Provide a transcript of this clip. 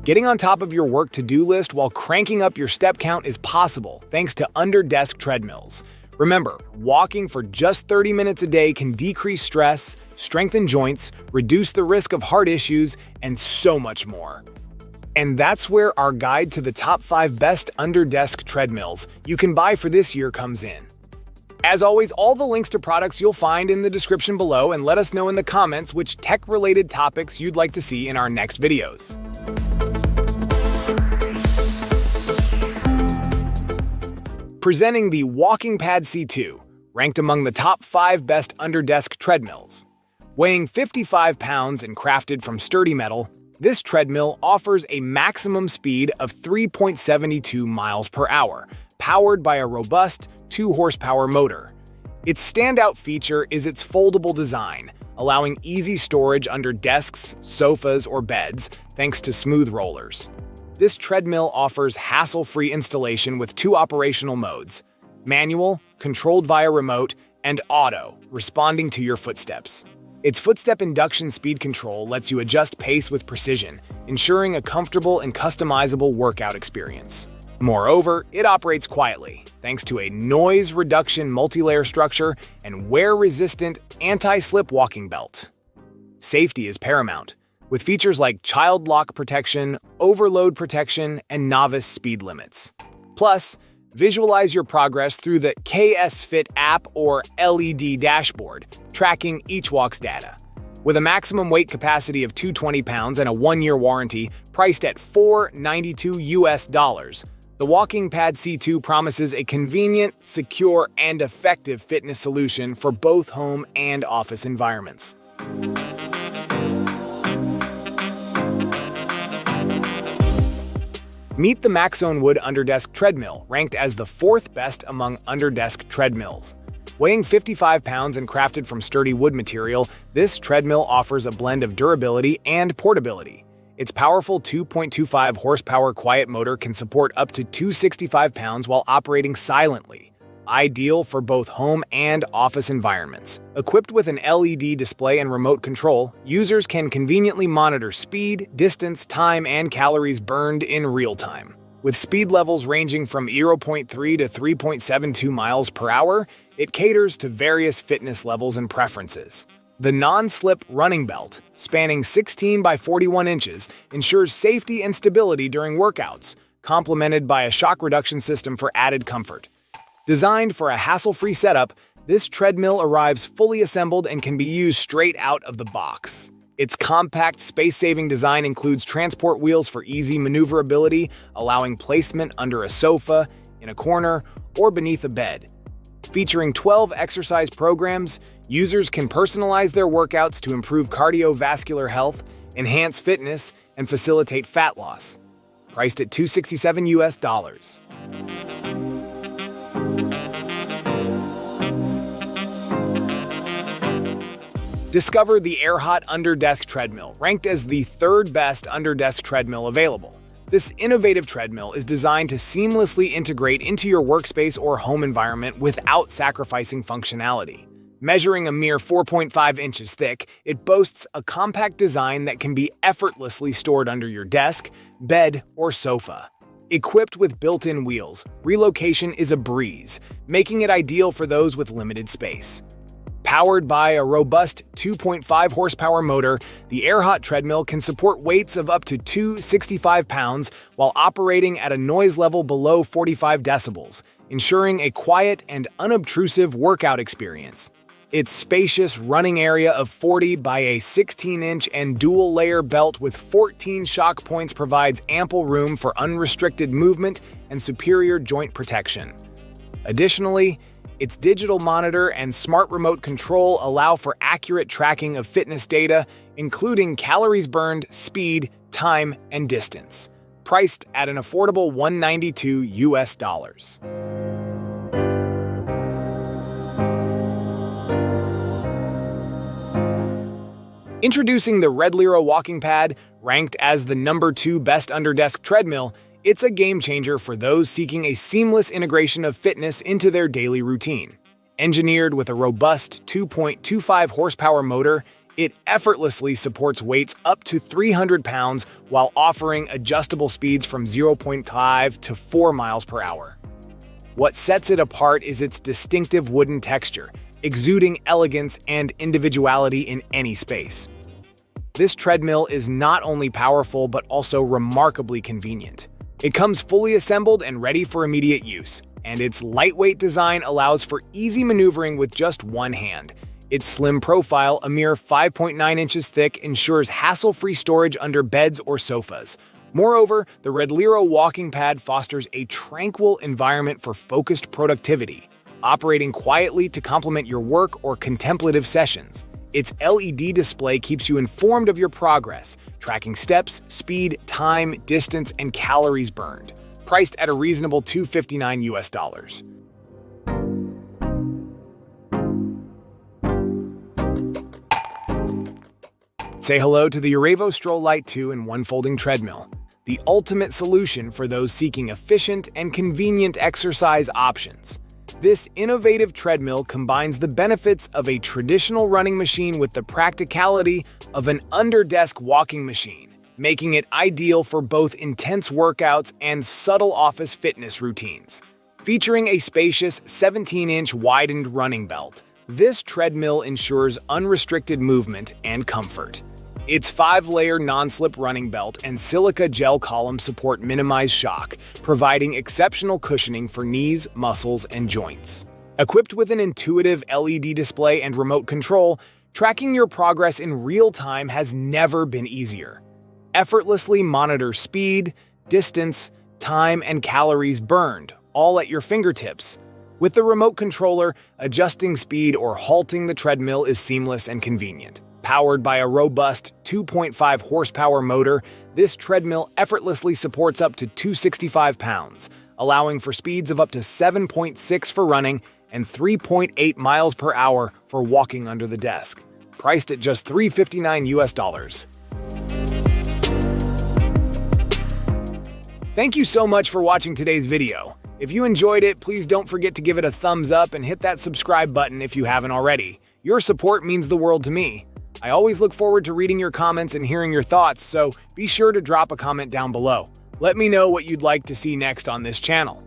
Getting on top of your work to-do list while cranking up your step count is possible thanks to under-desk treadmills. Remember, walking for just 30 minutes a day can decrease stress, strengthen joints, reduce the risk of heart issues, and so much more. And that's where our guide to the top 5 best under-desk treadmills you can buy for this year comes in. As always, all the links to products you'll find in the description below, and let us know in the comments which tech-related topics you'd like to see in our next videos. Presenting the WalkingPad C2, ranked among the top 5 best under-desk treadmills. Weighing 55 pounds and crafted from sturdy metal, this treadmill offers a maximum speed of 3.72 miles per hour, powered by a robust 2-horsepower motor. Its standout feature is its foldable design, allowing easy storage under desks, sofas, or beds, thanks to smooth rollers. This treadmill offers hassle-free installation with 2 operational modes: manual, controlled via remote, and auto, responding to your footsteps. Its footstep induction speed control lets you adjust pace with precision, ensuring a comfortable and customizable workout experience. Moreover, it operates quietly, thanks to a noise reduction multi-layer structure and wear-resistant anti-slip walking belt. Safety is paramount, with features like child lock protection, overload protection, and novice speed limits. Plus, visualize your progress through the KS Fit app or LED dashboard, tracking each walk's data. With a maximum weight capacity of 220 pounds and a 1-year warranty priced at $492, the WalkingPad C2 promises a convenient, secure, and effective fitness solution for both home and office environments. Meet the Maksone wood underdesk treadmill, ranked as the 4th best among underdesk treadmills. Weighing 55 pounds and crafted from sturdy wood material, this treadmill offers a blend of durability and portability. Its powerful 2.25 horsepower quiet motor can support up to 265 pounds while operating silently, ideal for both home and office environments. Equipped with an LED display and remote control, users can conveniently monitor speed, distance, time, and calories burned in real time. With speed levels ranging from 0.3 to 3.72 miles per hour, it caters to various fitness levels and preferences. The non-slip running belt, spanning 16 by 41 inches, ensures safety and stability during workouts, complemented by a shock reduction system for added comfort. Designed for a hassle-free setup, this treadmill arrives fully assembled and can be used straight out of the box. Its compact, space-saving design includes transport wheels for easy maneuverability, allowing placement under a sofa, in a corner, or beneath a bed. Featuring 12 exercise programs, users can personalize their workouts to improve cardiovascular health, enhance fitness, and facilitate fat loss. Priced at $267. Discover the Airhot underdesk treadmill, ranked as the 3rd best underdesk treadmill available. This innovative treadmill is designed to seamlessly integrate into your workspace or home environment without sacrificing functionality. Measuring a mere 4.5 inches thick, it boasts a compact design that can be effortlessly stored under your desk, bed, or sofa. Equipped with built-in wheels, relocation is a breeze, making it ideal for those with limited space. Powered by a robust 2.5 horsepower motor, the Airhot treadmill can support weights of up to 265 pounds while operating at a noise level below 45 decibels, ensuring a quiet and unobtrusive workout experience. Its spacious running area of 40 by a 16-inch and dual-layer belt with 14 shock points provides ample room for unrestricted movement and superior joint protection. Additionally, its digital monitor and smart remote control allow for accurate tracking of fitness data, including calories burned, speed, time, and distance. Priced at an affordable $192. Introducing the Redliro walking pad, ranked as the #2 best underdesk treadmill, it's a game-changer for those seeking a seamless integration of fitness into their daily routine. Engineered with a robust 2.25 horsepower motor, It effortlessly supports weights up to 300 pounds while offering adjustable speeds from 0.5 to 4 miles per hour. What sets it apart is its distinctive wooden texture, exuding elegance and individuality in any space. This treadmill is not only powerful but also remarkably convenient. It comes fully assembled and ready for immediate use, and its lightweight design allows for easy maneuvering with just one hand. Its slim profile, a mere 5.9 inches thick, ensures hassle-free storage under beds or sofas. Moreover, the Redliro walking pad fosters a tranquil environment for focused productivity, operating quietly to complement your work or contemplative sessions. Its LED display keeps you informed of your progress, tracking steps, speed, time, distance, and calories burned. Priced at a reasonable $259. Say hello to the Urevo Strol Lite 2 in one folding treadmill, the ultimate solution for those seeking efficient and convenient exercise options. This innovative treadmill combines the benefits of a traditional running machine with the practicality of an under-desk walking machine, making it ideal for both intense workouts and subtle office fitness routines. Featuring a spacious 17-inch widened running belt, this treadmill ensures unrestricted movement and comfort. Its 5-layer non-slip running belt and silica gel column support minimize shock, providing exceptional cushioning for knees, muscles, and joints. Equipped with an intuitive LED display and remote control, tracking your progress in real time has never been easier. Effortlessly monitor speed, distance, time, and calories burned, all at your fingertips. With the remote controller, adjusting speed or halting the treadmill is seamless and convenient. Powered by a robust 2.5 horsepower motor, this treadmill effortlessly supports up to 265 pounds, allowing for speeds of up to 7.6 for running and 3.8 miles per hour for walking under the desk. Priced at just $359. Thank you so much for watching today's video. If you enjoyed it, please don't forget to give it a thumbs up and hit that subscribe button if you haven't already. Your support means the world to me. I always look forward to reading your comments and hearing your thoughts, so be sure to drop a comment down below. Let me know what you'd like to see next on this channel.